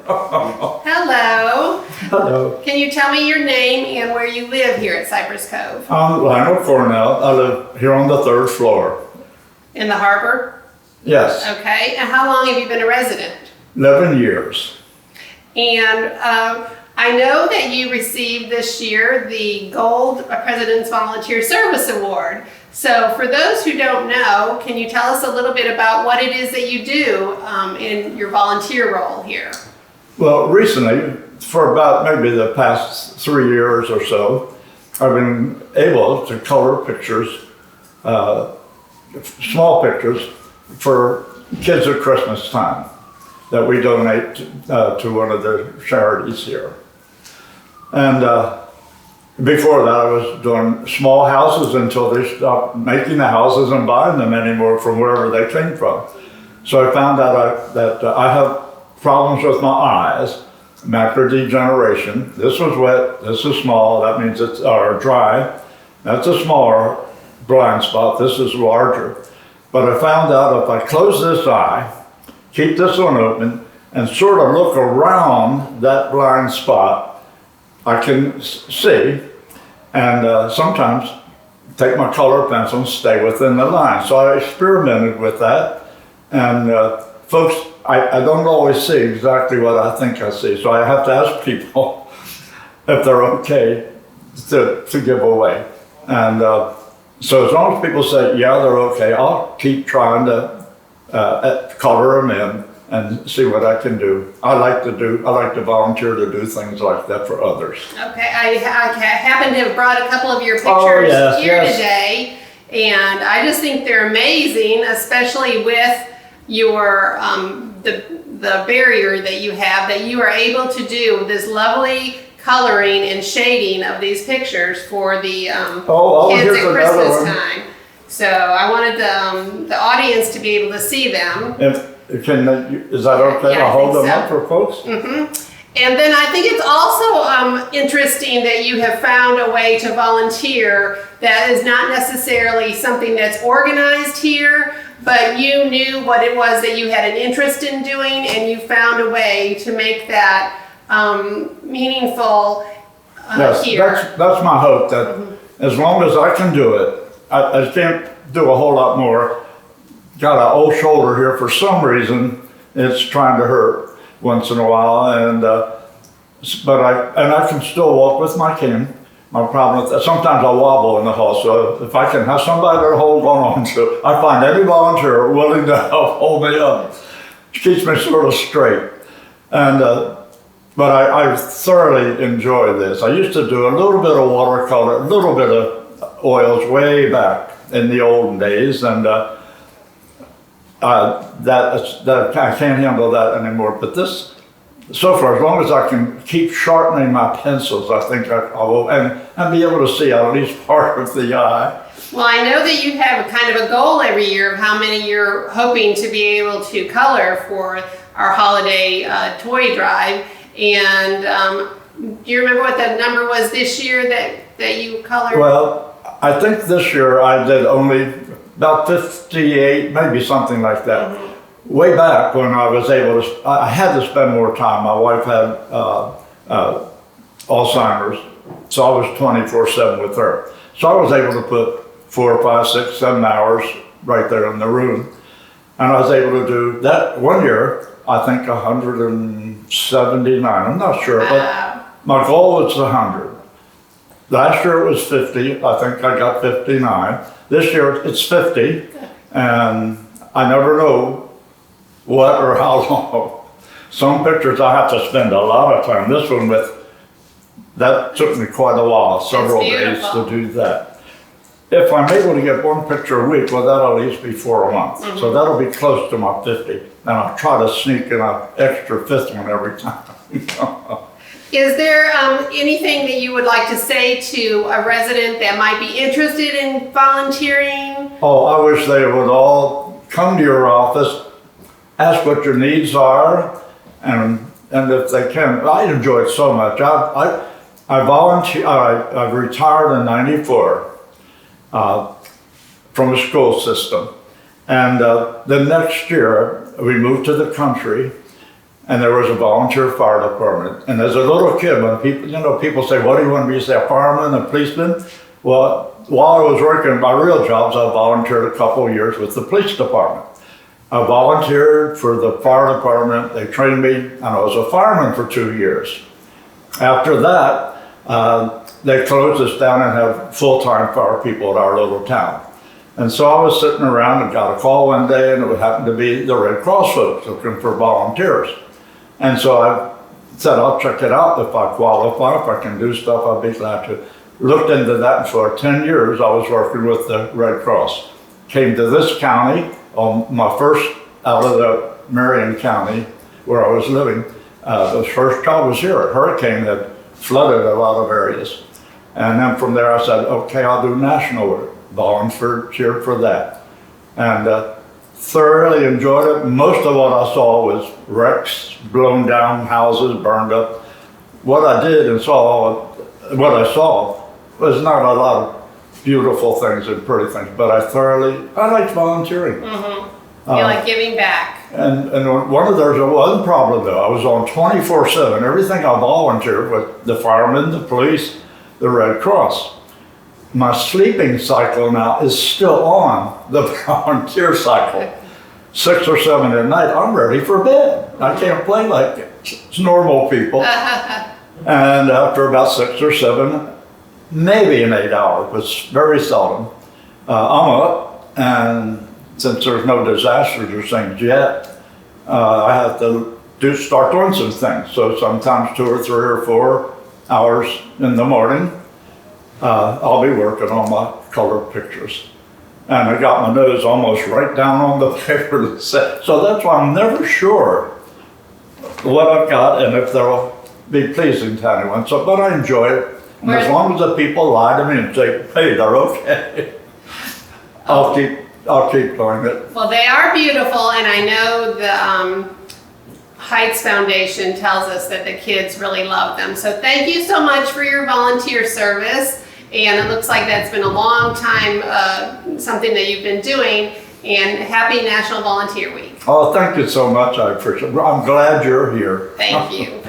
Hello. Hello. Can you tell me your name and where you live here at Cypress Cove? I'm Lionel. I live here on the 3rd floor. In the harbor? Yes, Okay. And how long have you been a resident? 11 years. And I know that you received this year the Gold President's Volunteer Service Award. So for those who don't know, can you tell us a little bit about what it is that you do in your volunteer role here? Well, recently, for about maybe the past 3 years or so, I've been able to color pictures, small pictures, for kids at Christmas time that we donate to one of the charities here. And before that, I was doing small houses until they stopped making the houses and buying them anymore from wherever they came from. So I found out that I have problems with my eyes, macular degeneration. This was wet, this is small, that means it's dry. That's a smaller blind spot, this is larger. But I found out if I close this eye, keep this one open, and sort of look around that blind spot, I can see, and sometimes take my color pencil and stay within the line. So I experimented with that, and folks, I don't always see exactly what I think I see, so I have to ask people if they're okay to give away. And so as long as people say, yeah, they're okay, I'll keep trying to color them in and see what I can do. I like to volunteer to do things like that for others. Okay, I happen to have brought a couple of your pictures here today, and I just think they're amazing, especially with your the barrier that you have, that you are able to do this lovely coloring and shading of these pictures for the kids at Christmas time. So I wanted the audience to be able to see them. Is that okay? Yeah, I'll hold them so. up for folks? Mm-hmm. And then I think it's also interesting that you have found a way to volunteer that is not necessarily something that's organized here, but you knew what it was that you had an interest in doing, and you found a way to make that meaningful Yes, here. that's my hope, that as long as I can do it, I can't do a whole lot more. Got an old shoulder here for some reason. It's trying to hurt once in a while, and but I can still walk with my cane. My problem with that, sometimes I wobble in the hall, so if I can have somebody to hold on to, I find any volunteer willing to help hold me up. It keeps me sort of straight. And but I thoroughly enjoy this. I used to do a little bit of watercolor, a little bit of oils way back in the olden days, and I can't handle that anymore. But this, so far, as long as I can keep sharpening my pencils, I think I will, and be able to see at least part of the eye. Well, I know that you have a kind of a goal every year of how many you're hoping to be able to color for our holiday toy drive. And do you remember what that number was this year that you colored? Well, I think this year I did only about 58, maybe something like that. Mm-hmm. Way back when I was able to, I had to spend more time. My wife had Alzheimer's, so I was 24/7 with her. So I was able to put 4, 5, 6, 7 hours right there in the room. And I was able to do that one year, I think 179, I'm not sure, but my goal was 100. Last year it was 50, I think I got 59. This year it's 50, and I never know what or how long. Some pictures I have to spend a lot of time. This one that took me quite a while, several days to do that. If I'm able to get one picture a week, well, that'll at least be 4 a month. Mm-hmm. So that'll be close to my 50. And I'll try to sneak in an extra 5th one every time. Is there anything that you would like to say to a resident that might be interested in volunteering? Oh, I wish they would all come to your office, ask what your needs are, and if they can. I enjoy it so much. I retired in '94 from the school system, and the next year we moved to the country, and there was a volunteer fire department. And as a little kid, when people say, what do you want to be? You say, a fireman, a policeman? Well, while I was working my real jobs, I volunteered a couple of years with the police department. I volunteered for the fire department. They trained me, and I was a fireman for 2 years. After that, they closed us down and have full-time fire people at our little town. And so I was sitting around and got a call one day, and it happened to be the Red Cross folks looking for volunteers. And so I said, I'll check it out. If I qualify, if I can do stuff, I'll be glad to. Looked into that, and for 10 years I was working with the Red Cross. Came to this county on my first out of the Marion County where I was living. The first job was here. A hurricane had flooded a lot of areas. And then from there I said, okay, I'll do national work. Volunteered for that. And thoroughly enjoyed it. Most of what I saw was wrecks, blown down houses, burned up. What I saw was not a lot of beautiful things and pretty things, but I liked volunteering. Mm-hmm. You like giving back. And one of those, one problem though, I was on 24/7. Everything I volunteered with, the firemen, the police, the Red Cross. My sleeping cycle now is still on the volunteer cycle. 6 or 7 at night, I'm ready for bed. I can't play like normal people. And after about 6 or 7, maybe an 8 hour, but very seldom, I'm up, and since there's no disasters or things yet, I have to start doing some things. So sometimes 2 or 3 or 4 hours in the morning, I'll be working on my color pictures. And I got my nose almost right down on the paper. So that's why I'm never sure what I've got and if they'll be pleasing to anyone. So, but I enjoy it. And as long as the people lie to me and say, hey, they're okay, I'll keep doing it. Well, they are beautiful, and I know the Heights Foundation tells us that the kids really love them. So thank you so much for your volunteer service. And it looks like that's been a long time, something that you've been doing. And happy National Volunteer Week. Oh, thank you so much. I appreciate it. I'm glad you're here. Thank you.